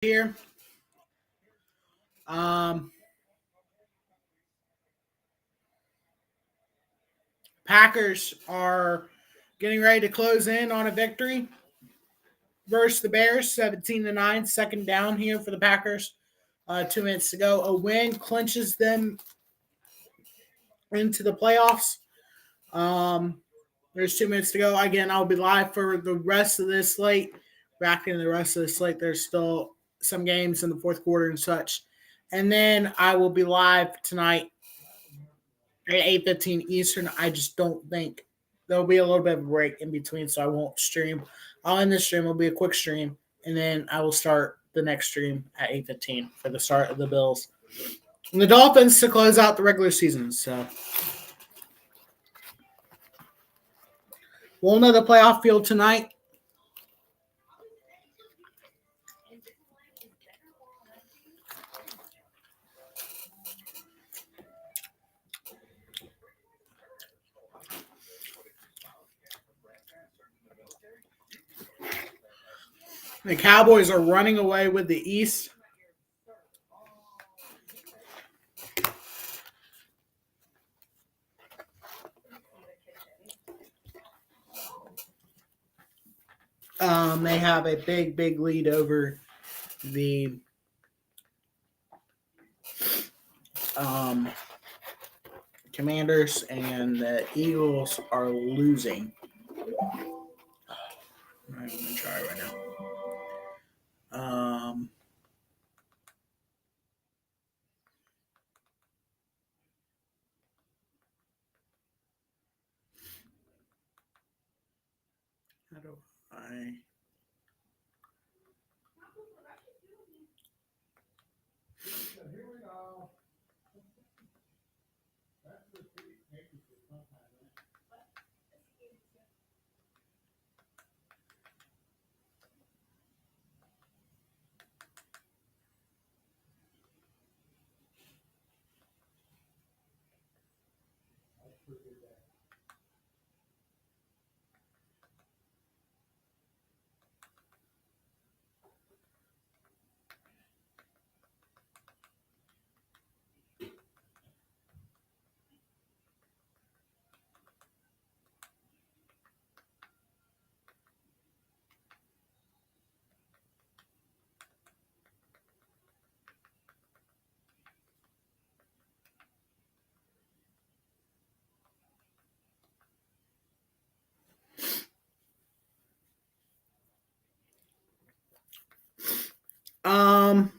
here. Packers are getting ready to close in on a victory versus the Bears, 17-9, second down here for the Packers. 2 minutes to go. A win clinches them into the playoffs. There's 2 minutes to go. Again, I'll be live for the rest of this slate. Back in the rest of the slate, there's still some games in the fourth quarter and such. And then I will be live tonight at 8:15 Eastern. I just don't think there'll be a little bit of a break in between, so I won't stream. I'll end this stream. It'll be a quick stream, and then I will start the next stream at 8:15 for the start of the Bills and the Dolphins to close out the regular season. So we'll know the playoff field tonight. The Cowboys are running away with the East. They have a big lead over the Commanders, and the Eagles are losing. I'm going to try right now. How do I? Here we go. Um,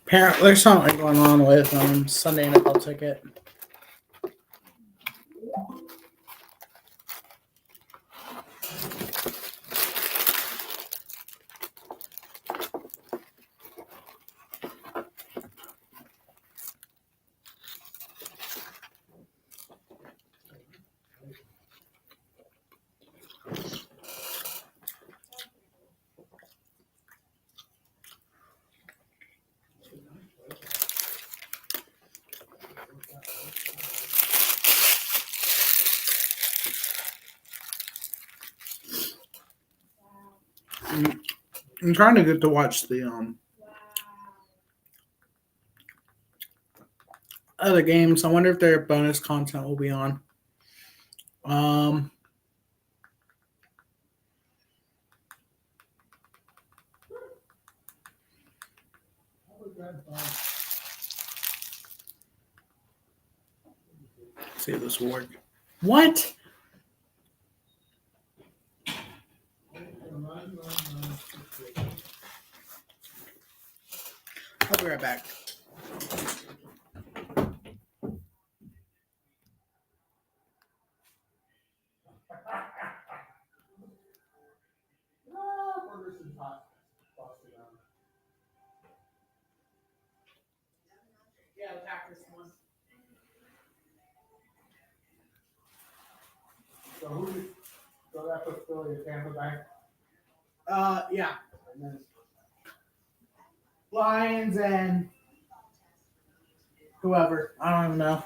Apparently, there's something going on with Sunday NFL Ticket. I'm trying to get to watch the other games. I wonder if their bonus content will be on. See if this will work. What? I'll be right back. Yeah, the Packers won. So that puts Philly at Tampa Bay. Yeah. And then Lions and whoever. I don't even know.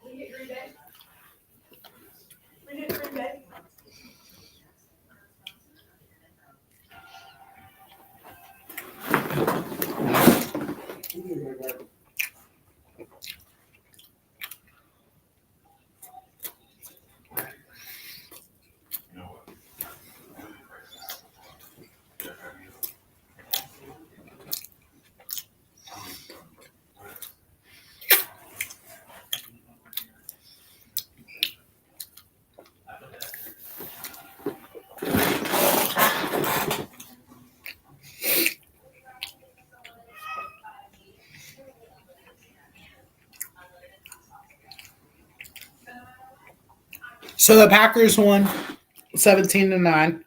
We get Green Bay. We get Green Bay. So the Packers won 17-9.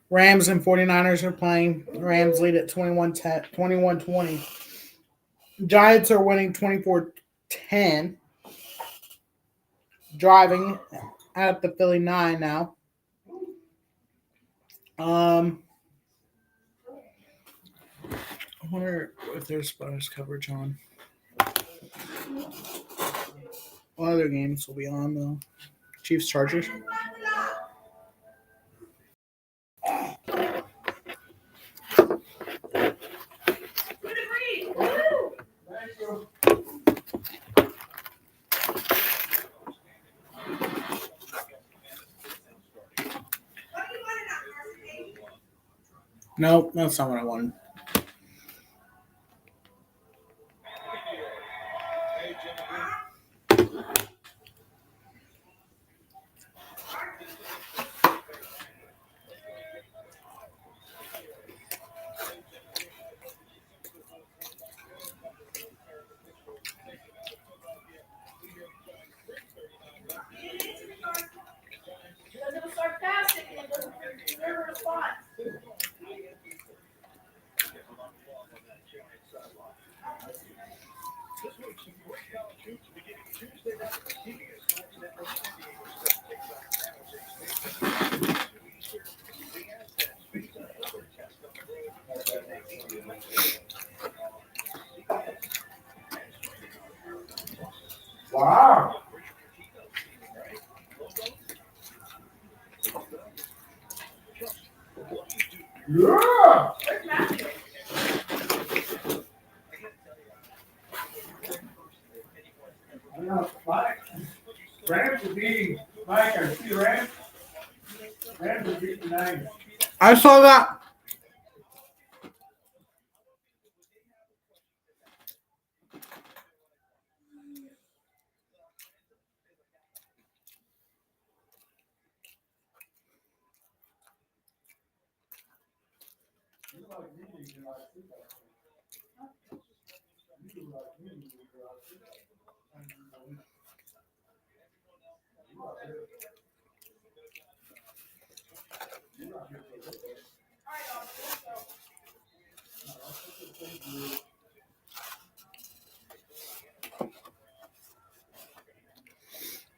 Rams and 49ers are playing. Rams lead at 21-20. Giants are winning 24-10. Driving at the Philly 9 now. I wonder if there's bonus coverage on. What other games will be on though? Chiefs Chargers. Nope, that's not what I wanted. Because it was sarcastic and it doesn't deserve a response. wow. Yeah. Where's Matthew? I know. Mike. Rams are beating Mike. I see Rams. Rams are beating the Niners. I saw that.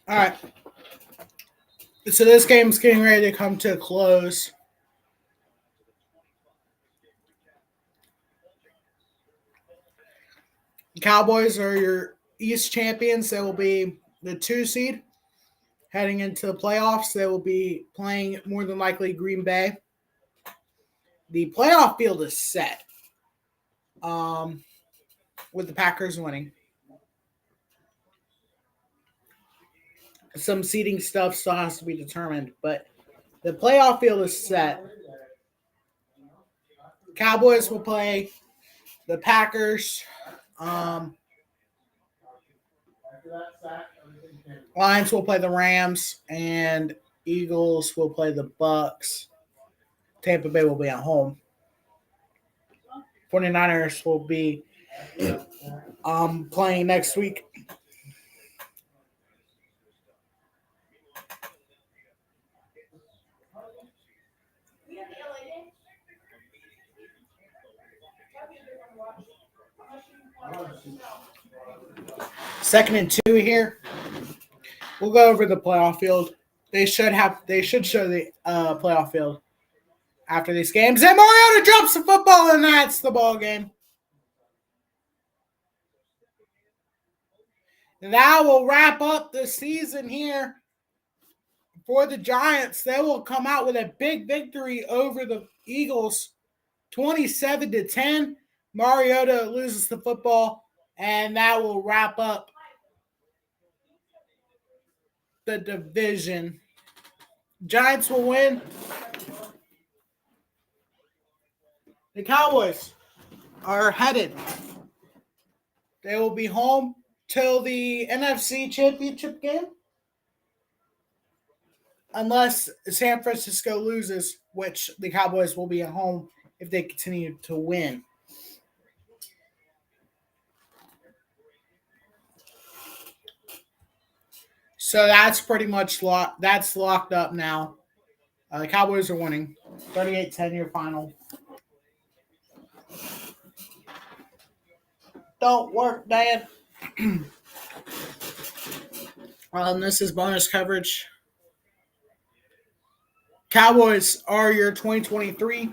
All right. So this game's getting ready to come to a close. Cowboys are your East champions. They will be the 2 seed heading into the playoffs. They will be playing more than likely Green Bay. The playoff field is set. With the Packers winning. Some seeding stuff still has to be determined, but the playoff field is set. Cowboys will play the Packers. after that sack, everything came. Lions will play the Rams, and Eagles will play the Bucks. Tampa Bay will be at home. 49ers will be playing next week. We have the LA day. That'd be a good one to watch. Unless you want to. 2nd and 2 here. We'll go over the playoff field. They should show the playoff field after these games. And Mariota drops the football, and that's the ball game. That will wrap up the season here for the Giants. They will come out with a big victory over the Eagles, 27-10. Mariota loses the football, and that will wrap up the division. Giants will win. The Cowboys are headed. They will be home till the NFC Championship game, unless San Francisco loses, which the Cowboys will be at home if they continue to win. So that's pretty much locked up now. The Cowboys are winning. 38-10 your final. Don't work, Dad. This is bonus coverage. Cowboys are your 2023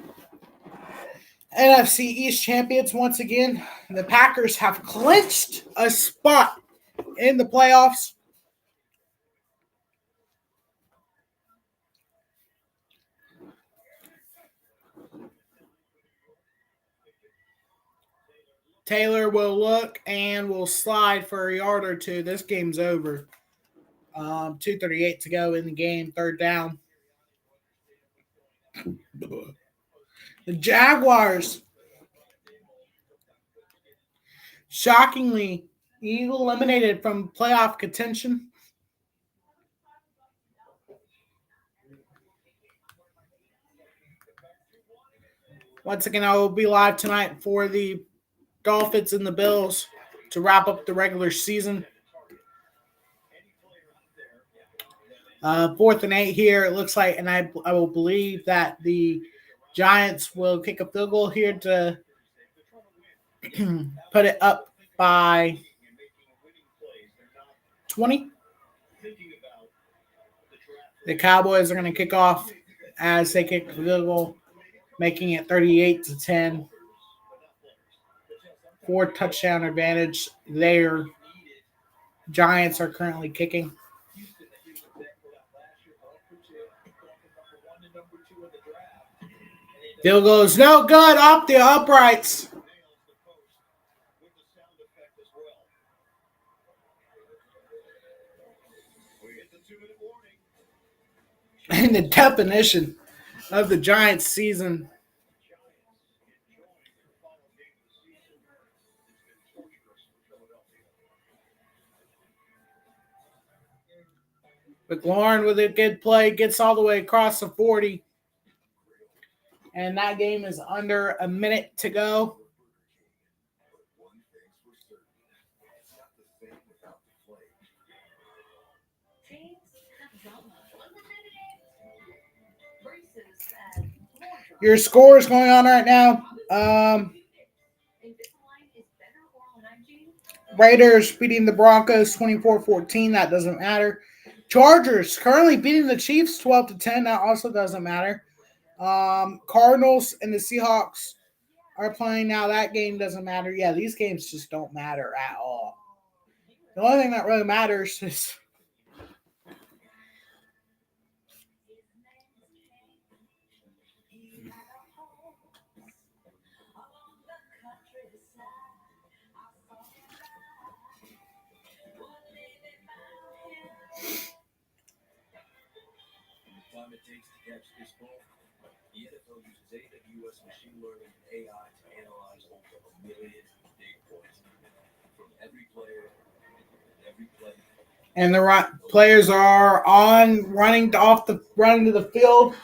NFC East champions once again. The Packers have clinched a spot in the playoffs. Taylor will look and will slide for a yard or two. This game's over. 2:38 to go in the game. 3rd down. The Jaguars, shockingly, eliminated from playoff contention. Once again, I will be live tonight for the Dolphins and the Bills to wrap up the regular season. 4th and 8 here, it looks like, and I will believe that the Giants will kick a field goal here to put it up by 20. The Cowboys are going to kick off as they kick the field goal, making it 38-10. 4 touchdown advantage there. Giants are currently kicking. Field goal is no good, off the uprights. And the definition of the Giants season. McLaurin with a good play, gets all the way across the 40. And that game is under a minute to go. Your score is going on right now. Raiders beating the Broncos 24-14. That doesn't matter. Chargers currently beating the Chiefs 12-10. That also doesn't matter. Cardinals and the Seahawks are playing now. That game doesn't matter. Yeah, these games just don't matter at all. The only thing that really matters is it takes to catch this ball. The NFL uses AWS machine learning and AI to analyze over 1 million data points from every player, every play, And the players are running to the field.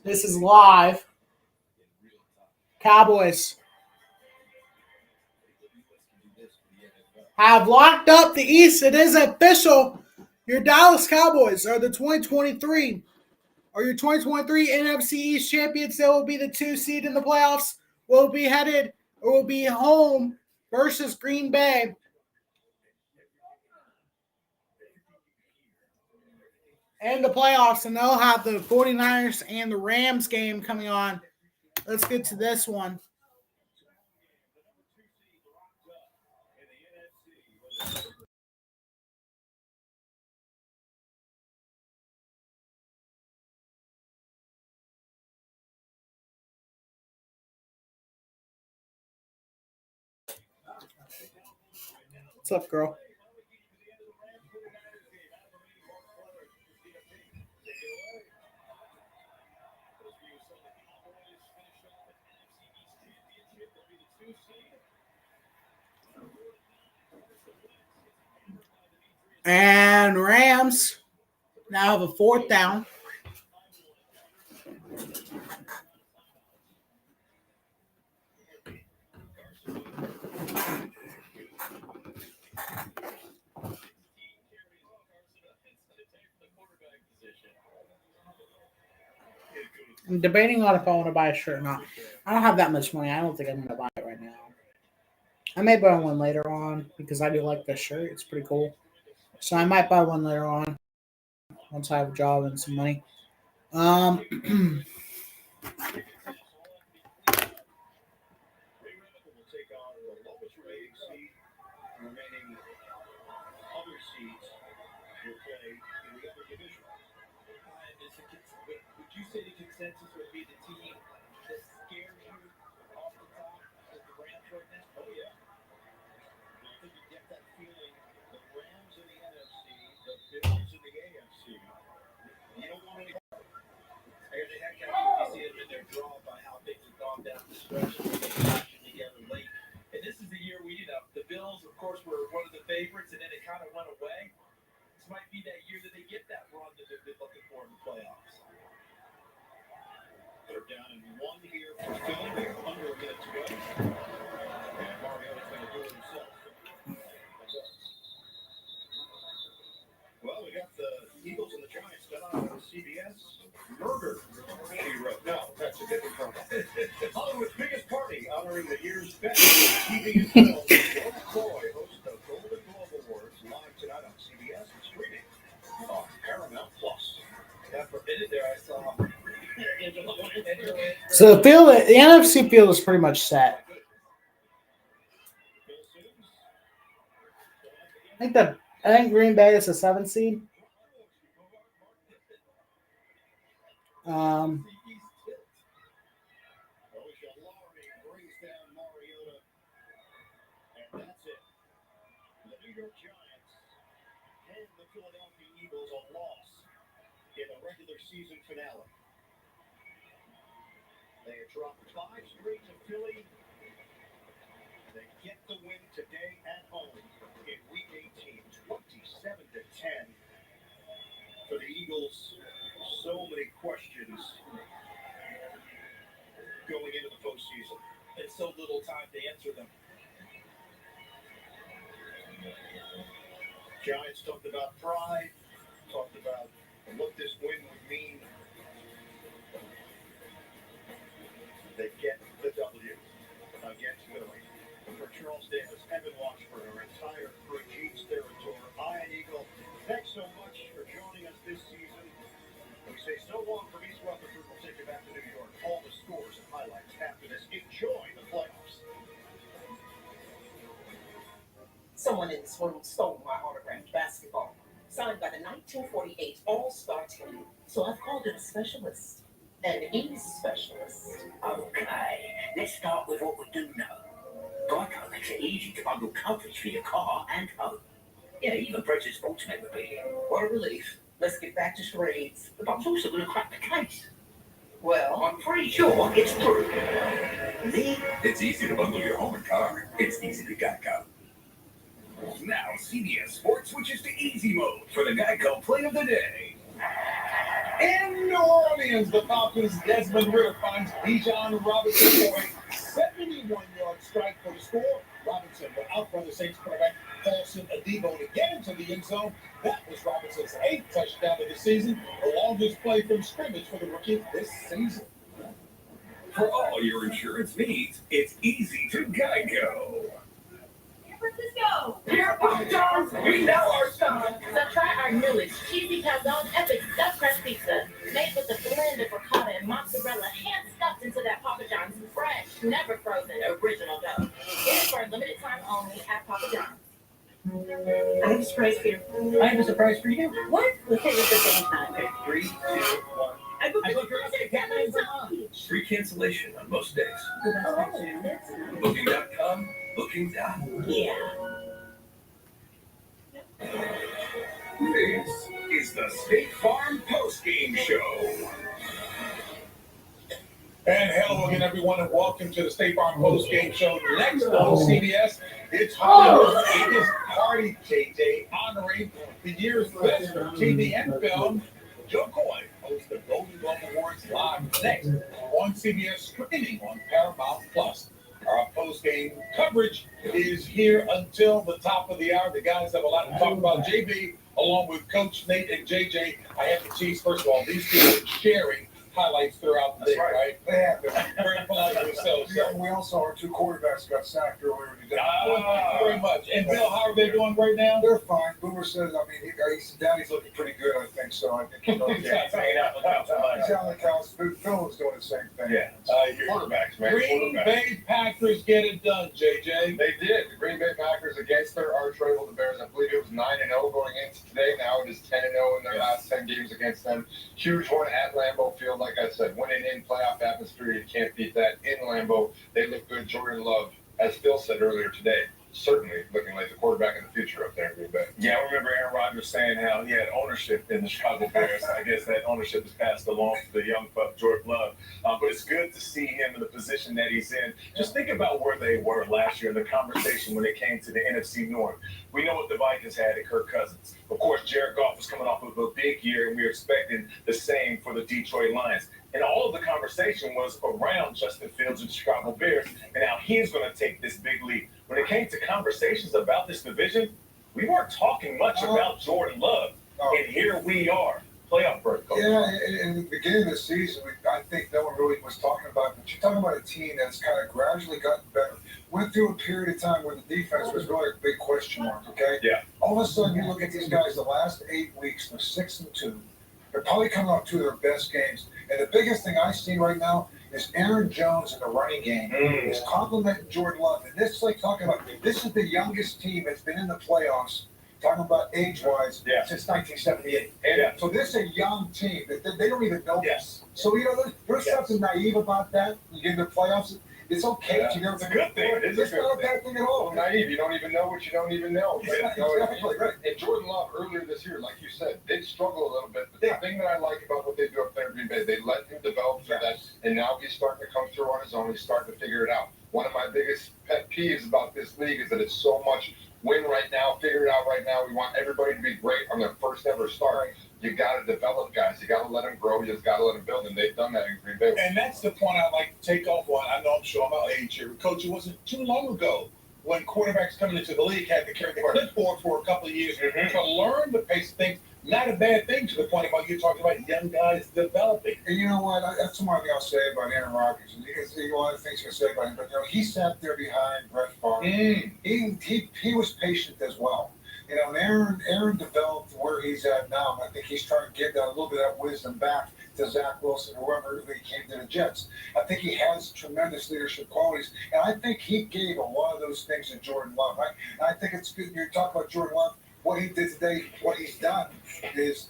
This is live. Cowboys have locked up the East. It is official. Your Dallas Cowboys are the 2023 NFC East champions. They will be the 2 seed in the playoffs. Will be home versus Green Bay. And the playoffs, and they'll have the 49ers and the Rams game coming on. Let's get to this one. What's up, girl? And Rams now have a 4th down. I'm debating on if I want to buy a shirt or not. I don't have that much money. I don't think I'm going to buy it right now. I may buy one later on because I do like this shirt. It's pretty cool. So I might buy one later on once I have a job and some money. Would you say the consensus would be the team that scares you off the top is the Rams right now? Oh, yeah. I think you get that feeling. The Rams in the NFC, the Bills in the AFC. You don't want any. Scared the heck out of you. You see them in their draw by how things have gone down the stretch. Together late. And this is the year the Bills, of course, were one of the favorites, and then it kind of went away. This might be that year that they get that run that they've been looking for in the playoffs. They're down in 1 here for Philly. Under a minute to go. And Mariota's going to do it himself. Well, we got the Eagles and the Giants done on CBS. Murder, she wrote. No, that's a different program. Hollywood's biggest party honoring the year's best TV and film. George Floyd hosts the Golden Globe Awards live tonight on CBS and streaming on Paramount Plus. For a minute there, I saw. So the NFC field is pretty much set. I think Green Bay is a 7 seed. That's it. The New York Giants and the Philadelphia Eagles a loss in a regular season finale. They had dropped 5 straight to Philly. They get the win today at home in Week 18, 27-10. For the Eagles, so many questions going into the postseason, and so little time to answer them. Giants talked about pride, talked about what this win would mean. They get the W against Philly. For Charles Davis, Evan Washburn, our entire crew, Jeeves Territory, Ian Eagle, thanks so much for joining us this season. We say so long from East Rutherford. We'll take you back to New York. All the scores and highlights after this. Enjoy the playoffs. Someone in this world stole my autographed basketball, signed by the 1948 All-Star team. So I've called in a specialist, an ease specialist. Okay, let's start with what we do know. Geico makes it easy to bundle coverage for your car and home. Yeah, even purchase sports memorabilia. What a relief. Let's get back to charades. But I was also going to crack the case. Well, I'm pretty sure it's true. It's easy to bundle your home and car. It's easy to Geico. Now CBS Sports switches to easy mode for the Geico play of the day. In New Orleans, the Falcons' Desmond Ritter finds Bijan Robinson for a 71-yard strike for the score. Robinson will outrun the Saints quarterback Paulson Adebo to get into the end zone. That was Robinson's 8th touchdown of the season, the longest play from scrimmage for the rookie this season. For all your insurance needs, it's easy to Geico. Francisco! Here, Papa John's, we know our son. So try our newest cheesy calzone epic stuffed crust pizza. Made with a blend of ricotta and mozzarella, hand stuffed into that Papa John's fresh, never frozen, original dough. It is for a limited time only at Papa John's. I have a surprise for you. I have a surprise for you. What? Let's take it at the same time. Okay, 3, 2, 1. I booked I the booked your deposit ticket. 10 minutes each. Free cancellation on most days. Oh, Booking.com, booking.com. yeah. This is the State Farm Postgame Show. And hello again, everyone, and welcome to the State Farm Post Game Show. Next on CBS, it's Hollywood. It is Party JJ honoring the year's best for TV and film. Joe Coy hosts the Golden Globe Awards live next on CBS, streaming on Paramount Plus. Our post-game coverage is here until the top of the hour. The guys have a lot to talk about. JB, along with Coach Nate and JJ, I have to tease, first of all, these two are sharing highlights throughout the day, right? They have been. Very polite of themselves. Yeah, we also, our two quarterbacks got sacked earlier today. Very much. And Bill, how are they doing right now? They're fine. Boomer says, I mean, Daddy's looking pretty good, I think so. I think He's hanging out on the couch tonight. He's on the couch. Phil is doing the same thing. Yeah, quarterbacks, man. Green Quarterbacks. Bay Packers get it done, JJ. They did. The Green Bay Packers against their arch rival, the Bears. I believe it was 9-0 going into today. Now it is 10-0 in their last 10 games against them. Huge one at Lambeau Field. Like I said, winning in playoff atmosphere, you can't beat that. In Lambeau, they look good. Jordan Love, as Phil said earlier today, certainly looking like the quarterback in the future up there in Green Bay. Yeah, I remember Aaron Rodgers saying how he had ownership in the Chicago Bears. I guess that ownership is passed along to the young pup, Jordan Love. But it's good to see him in the position that he's in. Just think about where they were last year in the conversation when it came to the NFC North. We know what the Vikings had at Kirk Cousins. Of course, Jared Goff was coming off of a big year, and we were expecting the same for the Detroit Lions. And all of the conversation was around Justin Fields and the Chicago Bears and how he's going to take this big leap. When it came to conversations about this division, we weren't talking much about Jordan Love. And here we are, playoff berth, coach. Yeah, in the beginning of the season, I think no one really was talking about it. But you're talking about a team that's kind of gradually gotten better. Went through a period of time where the defense was really a big question mark, okay? Yeah. All of a sudden, you look at these guys, the last 8 weeks, they're 6-2. They're probably coming off two of their best games. And the biggest thing I see right now is Aaron Jones in the running game is complimenting Jordan Love. And this is like talking about, this is the youngest team that's been in the playoffs, talking about age-wise, since 1978. Yeah. So this is a young team. They don't even know Yes. this. So, there's something naive about that. You get into the playoffs, it's okay. Yeah. It's a good thing. It is a It's good not a thing. bad thing at all. Naive. You don't even know what you don't even know. Exactly, right. And Jordan Love earlier this year, like you said, did struggle a little bit. But the thing that I like about what they do up there in Green Bay, they let him develop through that, and now he's starting to come through on his own. He's starting to figure it out. One of my biggest pet peeves about this league is that it's so much win right now, figure it out right now. We want everybody to be great on their first ever start. You got to develop guys. You got to let them grow. You just got to let them build, and they've done that in Green Bay. And that's the point I'd like to take off on. I know I'm sure I'm out age here, but Coach, it wasn't too long ago when quarterbacks coming into the league had to carry the clipboard for a couple of years to learn the pace of things. Not a bad thing to the point about you talking about young guys developing. And you know what? That's one thing I'll say about Aaron Rodgers. Because a lot of things you can say about him, but he sat there behind Brett Favre. He was patient as well. And Aaron developed where he's at now. And I think he's trying to give that a little bit of that wisdom back to Zach Wilson, whoever he came to the Jets. I think he has tremendous leadership qualities, and I think he gave a lot of those things to Jordan Love. I think it's good. You're talking about Jordan Love. What he did today, what he's done,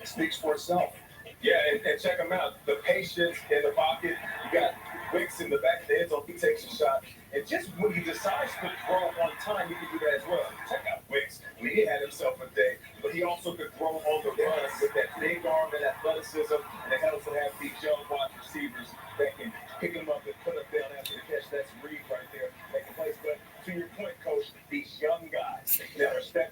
speaks for itself. Yeah, and check him out. The patience in the pocket. You got Wicks in the back of the end zone. He takes a shot. And just when he decides to throw on time, he can do that as well. Check out Wicks. I mean, he had himself a day, but he also could throw on the run with that big arm and athleticism. And it helps to have these young wide receivers that can pick him up and put him down after the catch. That's Reed right there making plays. But to your point, Coach, these young guys that are stepping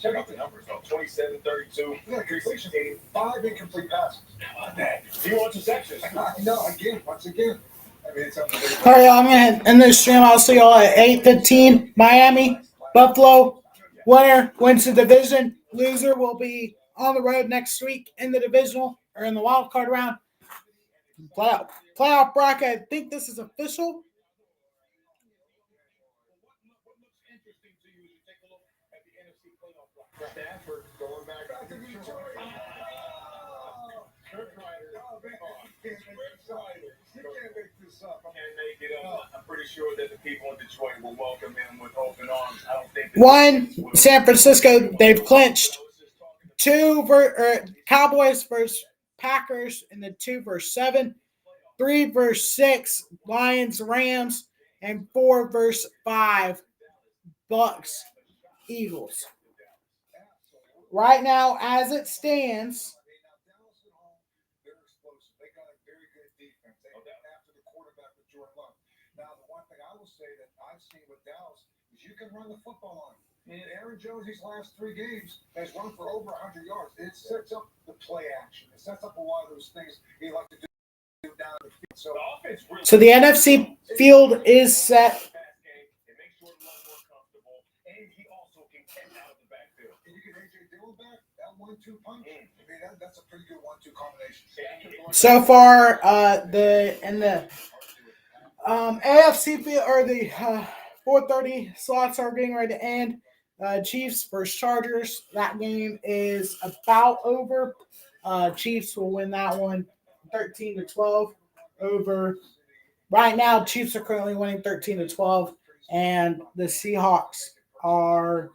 Check out the numbers, though. 27, 32. Yeah, completion 5 incomplete passes. How about that? He wants receptions. No, again, once again. I mean, it's unbelievable. All right, I'm going to end this stream. I'll see y'all at 8:15. Miami, Buffalo. Winner wins the division. Loser will be on the road next week in the divisional or in the wild card round. Playoff bracket. I think this is official. What looks interesting to you as you take a look at the NFC playoff block? Stafford going back to Detroit. Kurt Ryder. Oh, man. You can't make this up. Can't make it up. I'm pretty sure that the people in Detroit will welcome him with open arms. I don't think. One, San Francisco, they've clinched. Two, Cowboys versus Packers in the 2 versus 7. 3 versus 6, Lions, Rams. And 4 versus 5, Bucks, Eagles. Right now, as it stands, They're explosive. They got a very good defense. They after the quarterback with Jordan Love. Now, the one thing I will say that I've seen with Dallas is you can run the football on him. And Aaron Jones, these last 3 games, has run for over 100 yards. It sets up the play action. It sets up a lot of those things he like to do down the field. so the NFC field is set. It makes Jordan Love more comfortable, and he also can catch out of the backfield. And you get A.J. Dillon back, that 1-2 punch. I mean, that's a pretty good 1-2 combination. So far, the AFC field or the 4:30 slots are getting ready to end. Chiefs versus Chargers. That game is about over. Chiefs will win that one 13-12 over. Right now, Chiefs are currently winning 13-12, and the Seahawks are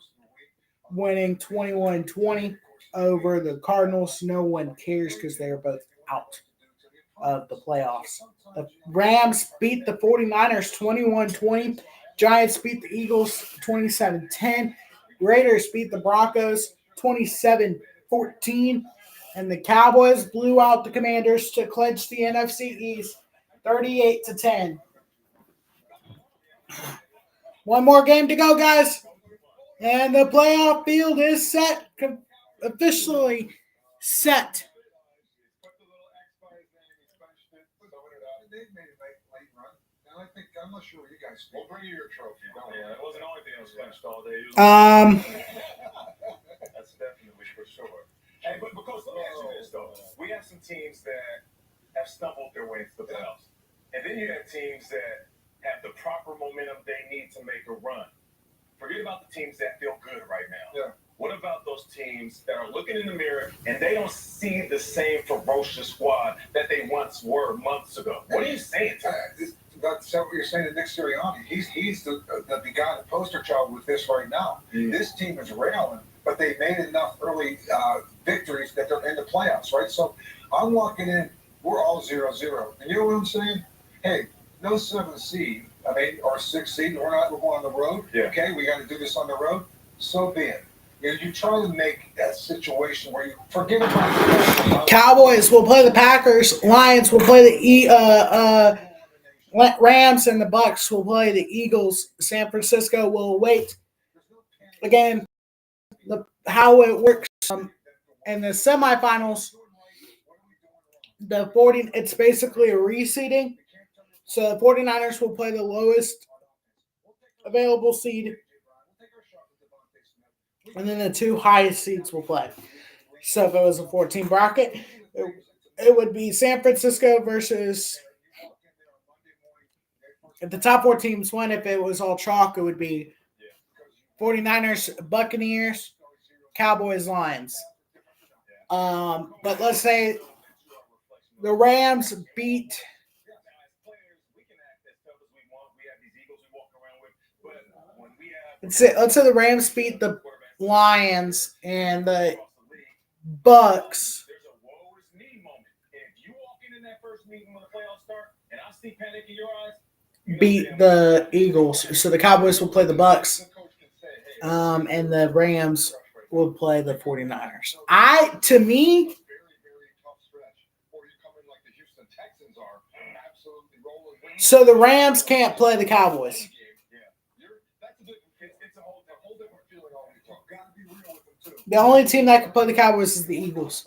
winning 21-20 over the Cardinals. No one cares because they are both out of the playoffs. The Rams beat the 49ers 21-20. Giants beat the Eagles 27-10. Raiders beat the Broncos 27-14. And the Cowboys blew out the Commanders to clinch the NFC East 38-10. One more game to go, guys. And the playoff field is set, officially set. They've made a late run. And I think, I'm not sure where you guys We'll bring you your trophy. Don't worry. Yeah, it wasn't the only thing I was clenched all day. That's definitely for sure. Hey, but because let me ask you this though, we have some teams that have stumbled their way into the playoffs, and then you have teams that have the proper momentum they need to make a run. Forget about the teams that feel good right now. Yeah. What about those teams that are looking in the mirror and they don't see the same ferocious squad that they once were months ago? What are you saying to them? That's what you're saying to Nick Sirianni. He's the guy, the poster child with this right now. This team is railing, but they made enough early victories that they're in the playoffs, right? So I'm walking in, we're all 0-0. And you know what I'm saying? Hey, no 7th seed, or 6th seed, we're going on the road. Yeah. Okay, we got to do this on the road. So be it. You try to make that situation where you forget about Cowboys will play the Packers. Lions will play the Rams, and the Bucks will play the Eagles. San Francisco will wait. Again, how it works in the semifinals. It's basically a reseeding. So the 49ers will play the lowest available seed, and then the 2 highest seeds will play. So if it was a 14 bracket, it would be San Francisco versus, if the top 4 teams win, if it was all chalk, it would be 49ers, Buccaneers, Cowboys, Lions. But let's say the Rams beat. Let's say the Rams beat the Lions and the Bucks There's a woe is me moment. And if you walk in that first meeting when the playoffs start and I see panic in your eyes, beat the Eagles. So the Cowboys will play the Bucks. And the Rams will play the 49ers. To me, so the Rams can't play the Cowboys. The only team that can play the Cowboys is the Eagles.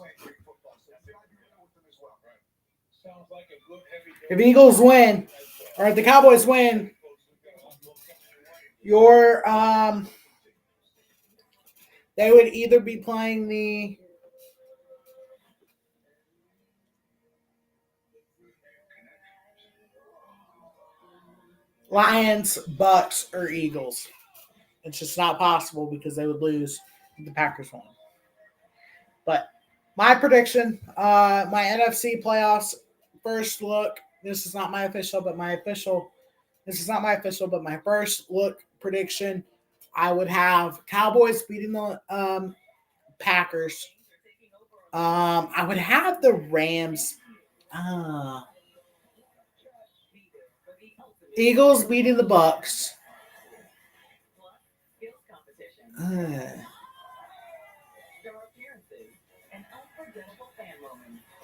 Sounds like a good heavy If the Eagles win, or if the Cowboys win, they would either be playing the Lions, Bucks, or Eagles. It's just not possible because they would lose if the Packers won. But my prediction, my NFC playoffs first look. This is not my official, but my official. This is not my official, but my first look prediction. I would have Cowboys beating the Packers. I would have the Rams. Eagles beating the Bucks.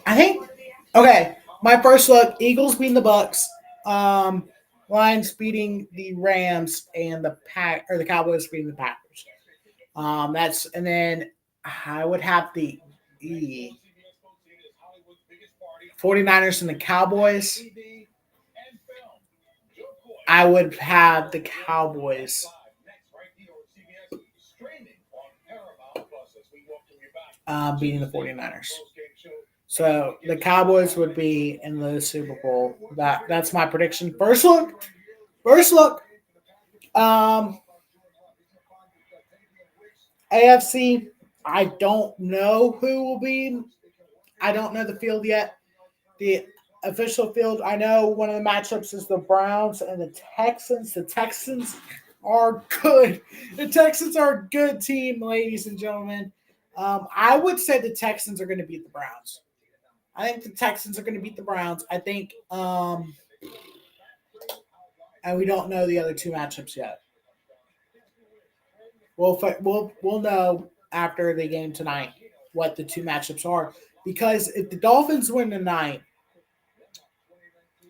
I think. Okay, my first look: Eagles beating the Bucks. Lions beating the Rams, and the Cowboys beating the Packers. And then I would have the 49ers and the Cowboys. I would have the Cowboys beating the 49ers. So the Cowboys would be in the Super Bowl. That's my prediction. First look. AFC, I don't know who will be. I don't know the field yet. The official field, I know one of the matchups is the Browns and the Texans. The Texans are good. The Texans are a good team, ladies and gentlemen. I would say the Texans are going to beat the Browns. I think the Texans are going to beat the Browns. I think, and we don't know the other two matchups yet. We'll know after the game tonight what the two matchups are, because if the Dolphins win tonight,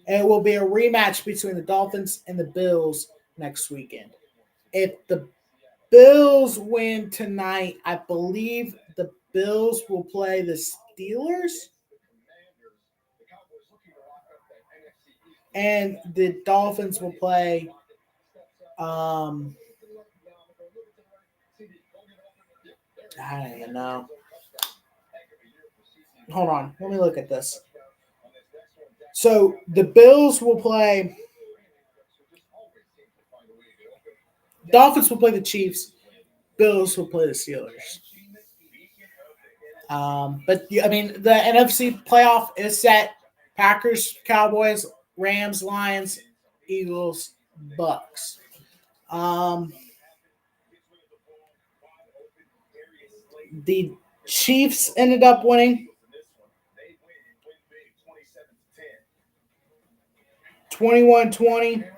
it will be a rematch between the Dolphins and the Bills next weekend. If the Bills win tonight, I believe the Bills will play the Steelers. And the Dolphins will play I don't even know. Hold on. Let me look at this. So the Bills will play. Dolphins will play the Chiefs. Bills will play the Steelers. But I mean, the NFC playoff is set. Packers, Cowboys, Rams, Lions, Eagles, Bucks. The Chiefs ended up winning 21-20.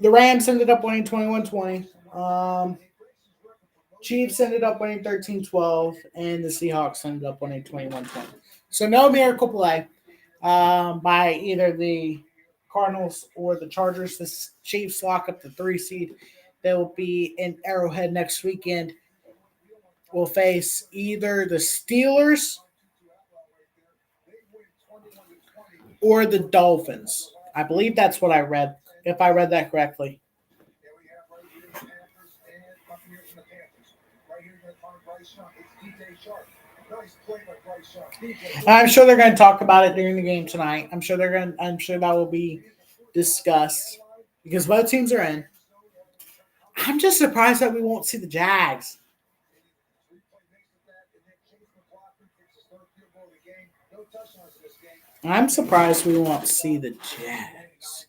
The Rams ended up winning 21-20. Chiefs ended up winning 13-12, and the Seahawks ended up winning 21-20. So no miracle play by either the Cardinals or the Chargers. The Chiefs lock up the 3 seed. They will be in Arrowhead next weekend. Will face either the Steelers or the Dolphins. I believe that's what I read, if I read that correctly. I'm sure they're going to talk about it during the game tonight. I'm sure that will be discussed because both teams are in. I'm just surprised that we won't see the Jags. I'm surprised we won't see the Jags.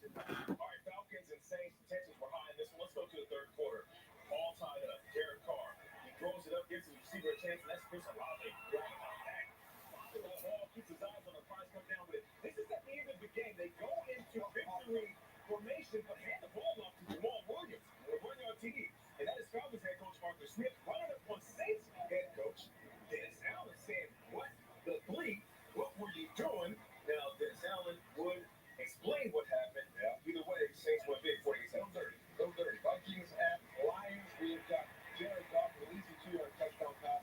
Formation, but hand the ball off to Jamal Williams. We're running on TV, and that is Falcons head coach Arthur Smith running up on Saints head coach Dennis Allen saying, "What the bleep? What were you doing?" Now Dennis Allen would explain what happened. Either way, Saints went big 47-30. Vikings at Lions. We've got Jared Goff releasing 2-yard touchdown pass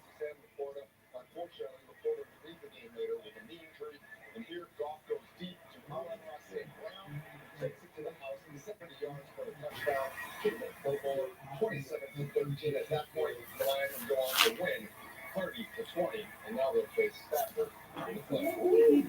20, and now they'll face Stafford in the playoffs.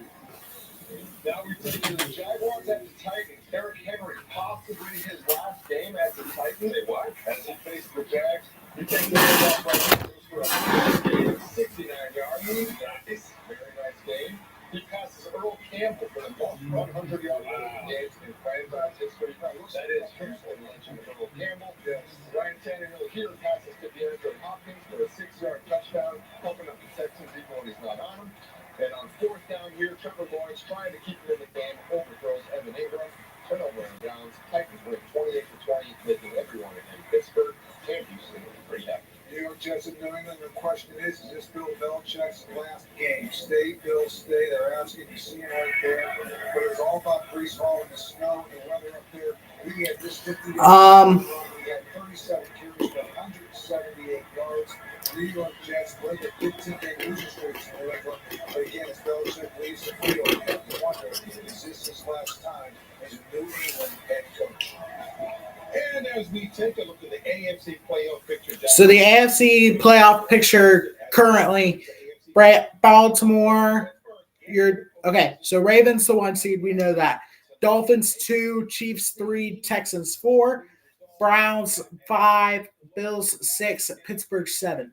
Now we take to the Jaguars at the Titans. Derrick Henry, possibly his last game at the Titans. Say what? As he faces the Jags, he takes the handoff right for a 69 yards. Nice. Very nice game. He passes Earl Campbell for the most 100-yard games in franchise history. That is personally mentioned Earl Campbell. Yes. Ryan Tannehill here passes to DeAndre Hopkins for a 6-yard touchdown, helping up the Texans even when he's not on him. And on fourth down here, Trevor Lawrence trying to keep it in the game, overthrows Evan Ingram, turnover on downs. Titans win 28-20, making everyone in Pittsburgh and Houston pretty happy. New York Jets and New England, the question is this Bill Belichick's last game? Stay, Bill, stay. They're asking to see him right there. But it was all about Brees Hall and the snow and the weather up there. We had this 50 we had 37 carries for 178 yards. New York Jets break a 15-game losing streak in New England. But again, as Belichick leaves the field, you have to wonder, is this his last time as a New England head coach? And as we take a look at the AFC playoff picture. So the AFC playoff picture currently, Baltimore, so Ravens the 1 seed, we know that. Dolphins 2, Chiefs 3, Texans 4, Browns 5, Bills 6, Pittsburgh 7.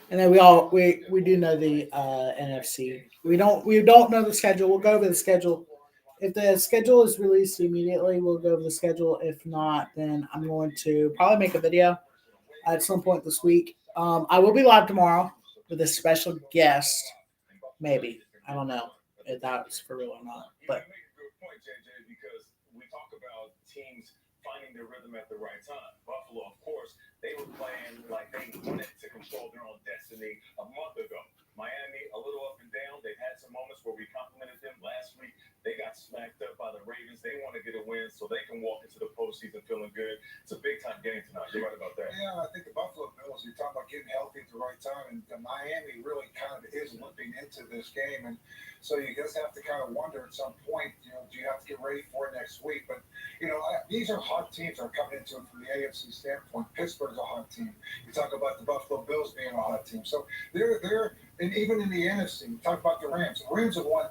And then we do know the NFC. We don't know the schedule. We'll go over the schedule. If the schedule is released immediately, we'll go over the schedule. If not, then I'm going to probably make a video at some point this week. I will be live tomorrow with a special guest. Maybe. I don't know if that's for real or not. But you make a good point, JJ, because we talk about teams finding their rhythm at the right time. Buffalo, of course, they were playing like they wanted to control their own destiny a month ago. Miami, a little up and down. They've had some moments where we complimented them. Last week, they got smacked up by the Ravens. They want to get a win so they can walk into the postseason feeling good. It's a big-time game tonight. You're right about that. Yeah, I think the Buffalo Bills, you're talking about getting healthy at the right time, and Miami really kind of is limping into this game. And so you just have to kind of wonder at some point, do you have to get ready for it next week? But, these are hot teams that are coming into it from the AFC standpoint. Pittsburgh's a hot team. You talk about the Buffalo Bills being a hot team. So they're and even in the NFC, you talk about the Rams. The Rams have won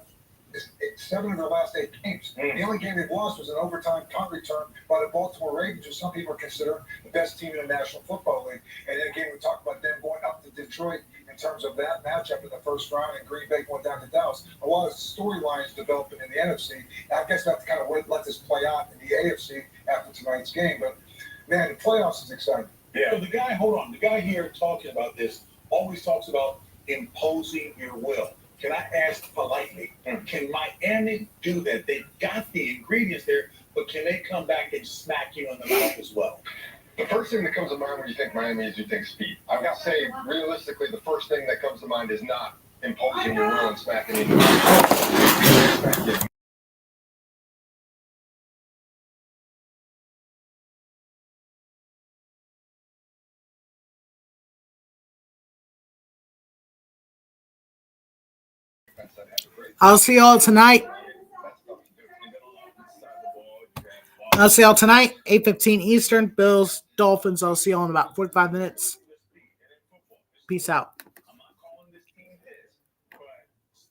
7 of their last 8 games. The only game they've lost was an overtime punt return by the Baltimore Ravens, which some people consider the best team in the National Football League. And then again, we talk about them going up to Detroit in terms of that matchup in the first round, and Green Bay going down to Dallas. A lot of storylines developing in the NFC. I guess we have to kind of let this play out in the AFC after tonight's game. But, man, the playoffs is exciting. Yeah. So the guy here talking about this always talks about imposing your will. Can I ask politely, can Miami do that? They've got the ingredients there, but can they come back and smack you in the mouth as well? The first thing that comes to mind when you think Miami is you think speed. I would say, realistically, the first thing that comes to mind is not imposing your will and smacking you in the mouth. I'll see y'all tonight. 8:15 Eastern. Bills, Dolphins. I'll see y'all in about 45 minutes. Peace out.